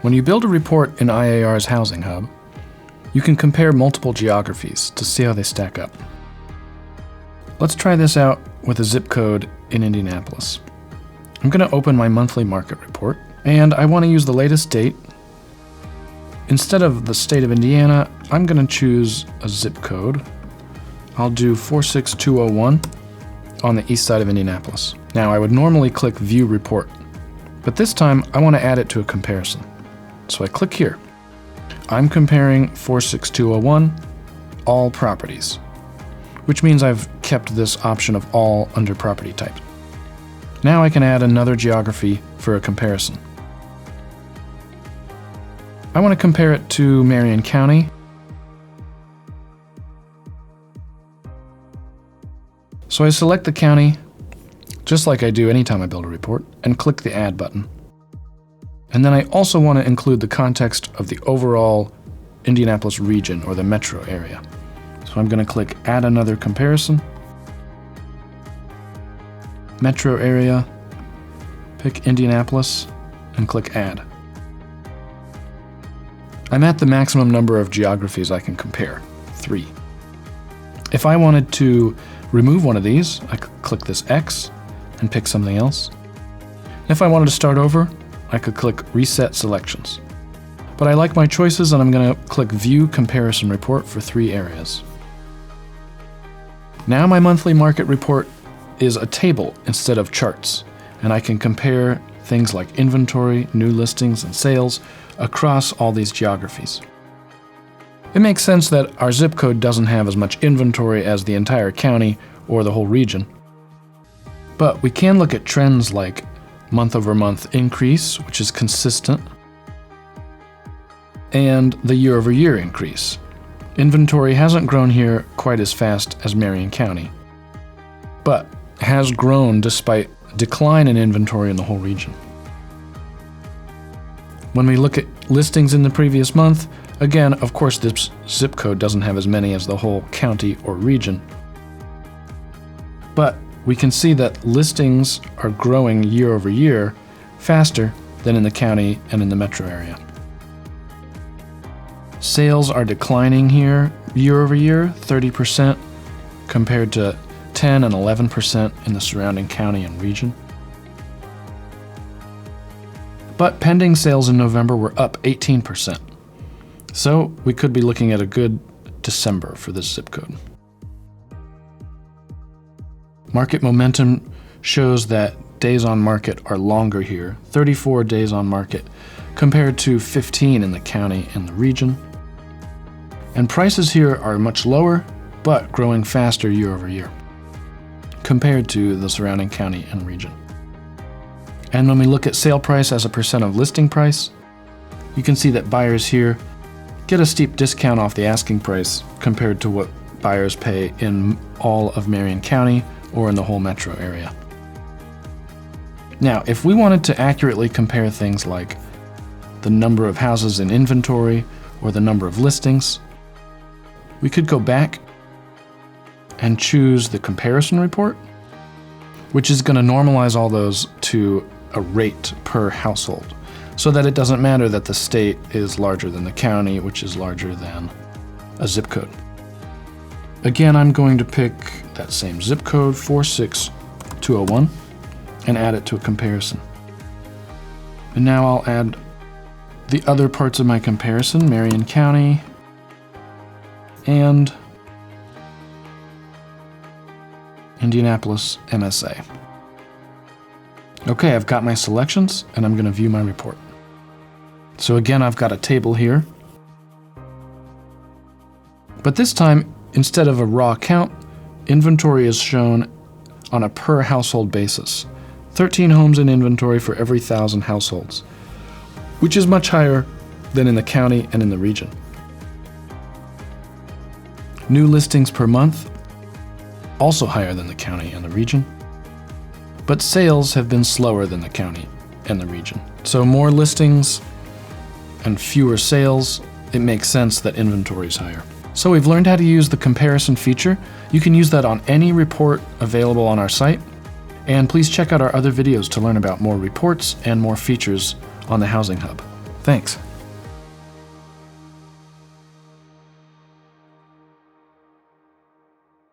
When you build a report in IAR's Housing Hub, you can compare multiple geographies to see how they stack up. Let's try this out with a zip code in Indianapolis. I'm going to open my monthly market report, and I want to use the latest date. Instead of the state of Indiana, I'm going to choose a zip code. I'll do 46201 on the east side of Indianapolis. Now, I would normally click View Report, but this time I want to add it to a comparison. So I click here. I'm comparing 46201, all properties, which means I've kept this option of all under property type. Now I can add another geography for a comparison. I want to compare it to Marion County. So I select the county, just like I do anytime I build a report, and click the Add button. And then I also want to include the context of the overall Indianapolis region or the metro area. So I'm going to click Add Another Comparison, Metro Area, pick Indianapolis, and click Add. I'm at the maximum number of geographies I can compare, 3. If I wanted to remove one of these, I could click this X and pick something else. If I wanted to start over, I could click Reset Selections. But I like my choices, and I'm going to click View Comparison Report for 3 areas. Now my monthly market report is a table instead of charts, and I can compare things like inventory, new listings, and sales across all these geographies. It makes sense that our zip code doesn't have as much inventory as the entire county or the whole region. But we can look at trends like month-over-month increase, which is consistent, and the year-over-year increase. Inventory hasn't grown here quite as fast as Marion County, but has grown despite a decline in inventory in the whole region. When we look at listings in the previous month, again, of course, this zip code doesn't have as many as the whole county or region, but we can see that listings are growing year over year faster than in the county and in the metro area. Sales are declining here year over year, 30% compared to 10 and 11% in the surrounding county and region. But pending sales in November were up 18%. So we could be looking at a good December for this zip code. Market momentum shows that days on market are longer here, 34 days on market, compared to 15 in the county and the region. And prices here are much lower, but growing faster year over year, compared to the surrounding county and region. And when we look at sale price as a percent of listing price, you can see that buyers here get a steep discount off the asking price compared to what buyers pay in all of Marion County or in the whole metro area. Now, if we wanted to accurately compare things like the number of houses in inventory or the number of listings, we could go back and choose the comparison report, which is going to normalize all those to a rate per household, so that it doesn't matter that the state is larger than the county, which is larger than a zip code. Again, I'm going to pick that same zip code, 46201, and add it to a comparison. And now I'll add the other parts of my comparison, Marion County and Indianapolis MSA. Okay, I've got my selections, and I'm going to view my report. So again, I've got a table here. But this time, instead of a raw count, inventory is shown on a per household basis. 13 homes in inventory for every 1,000 households, which is much higher than in the county and in the region. New listings per month, also higher than the county and the region. But sales have been slower than the county and the region. So more listings and fewer sales, it makes sense that inventory is higher. So we've learned how to use the comparison feature. You can use that on any report available on our site. And please check out our other videos to learn about more reports and more features on the Housing Hub. Thanks.